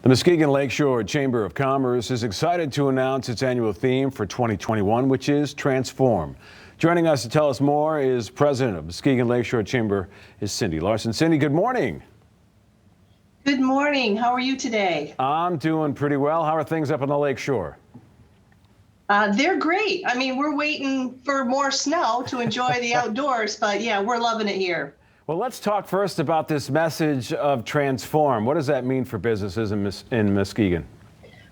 The Muskegon Lakeshore Chamber of Commerce is excited to announce its annual theme for 2021, which is Transform. Joining us to tell us more is President of Muskegon Lakeshore Chamber, is Cindy Larson. Cindy, good morning. Good morning. How are you today? I'm doing pretty well. How are things up on the lakeshore? They're great. I mean, we're waiting for more snow to enjoy the outdoors, but yeah, we're loving it here. Well, let's talk first about this message of Transform. What does that mean for businesses in Muskegon?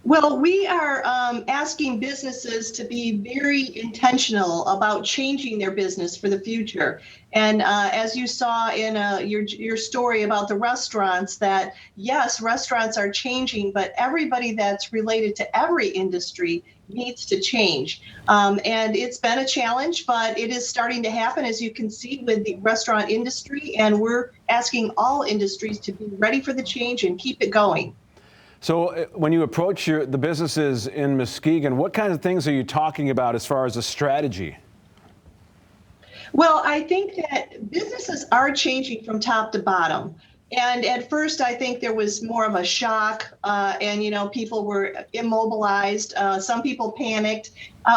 Well, we are asking businesses to be very intentional about changing their business for the future. And as you saw in your story about the restaurants, that yes, restaurants are changing, but everybody that's related to every industry needs to change. And it's been a challenge, but it is starting to happen, as you can see, with the restaurant industry. And we're asking all industries to be ready for the change and keep it going. So when you approach the businesses in Muskegon, what kind of things are you talking about as far as a strategy? Well, I think that businesses are changing from top to bottom. And at first, I think there was more of a shock, and people were immobilized. Some people panicked,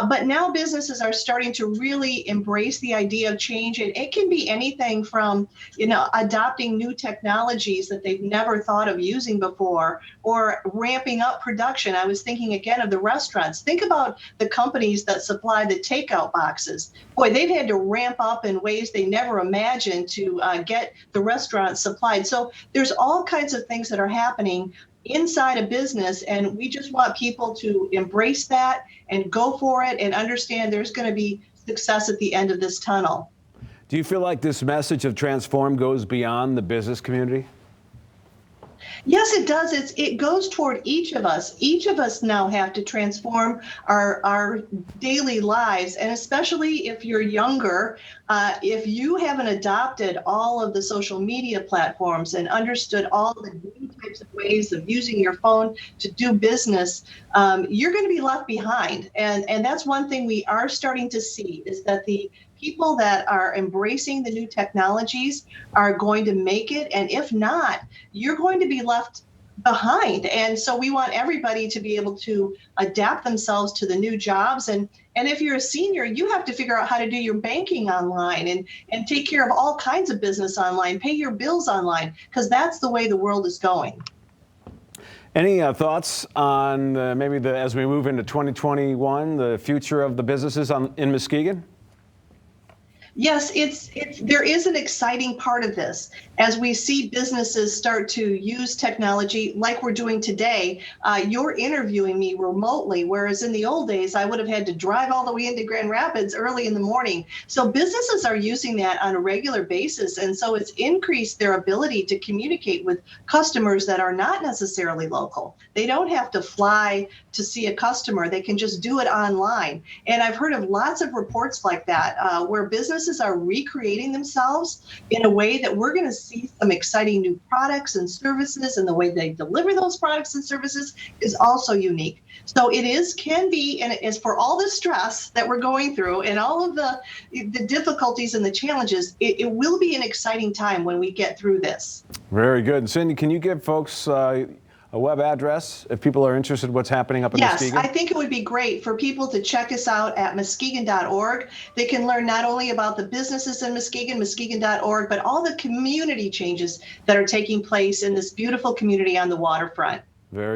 but now businesses are starting to really embrace the idea of change. And it can be anything from, adopting new technologies that they've never thought of using before, or ramping up production. I was thinking again of the restaurants. Think about the companies that supply the takeout boxes. Boy, they've had to ramp up in ways they never imagined to get the restaurants supplied. So there's all kinds of things that are happening inside a business, and we just want people to embrace that and go for it and understand there's going to be success at the end of this tunnel. Do you feel like this message of Transform goes beyond the business community? Yes, it does. It goes toward each of us. Each of us now have to transform our daily lives, and especially if you're younger, if you haven't adopted all of the social media platforms and understood all the new types of ways of using your phone to do business, you're going to be left behind. And that's one thing we are starting to see, is that the people that are embracing the new technologies are going to make it. And if not, you're going to be left behind. And so we want everybody to be able to adapt themselves to the new jobs. And if you're a senior, you have to figure out how to do your banking online and take care of all kinds of business online, pay your bills online, because that's the way the world is going. Any thoughts on as we move into 2021, the future of the businesses in Muskegon? Yes, there is an exciting part of this. As we see businesses start to use technology like we're doing today, you're interviewing me remotely, whereas in the old days, I would have had to drive all the way into Grand Rapids early in the morning. So businesses are using that on a regular basis. And so it's increased their ability to communicate with customers that are not necessarily local. They don't have to fly to see a customer. They can just do it online. And I've heard of lots of reports like that, where businesses are recreating themselves in a way that we're going to see some exciting new products and services, and the way they deliver those products and services is also unique. So can be, and as for all the stress that we're going through and all of the difficulties and the challenges, it will be an exciting time when we get through this. Very good. Cindy, can you give folks a web address if people are interested in what's happening up in Muskegon? Yes, I think it would be great for people to check us out at muskegon.org. They can learn not only about the businesses in Muskegon, muskegon.org, but all the community changes that are taking place in this beautiful community on the waterfront. Very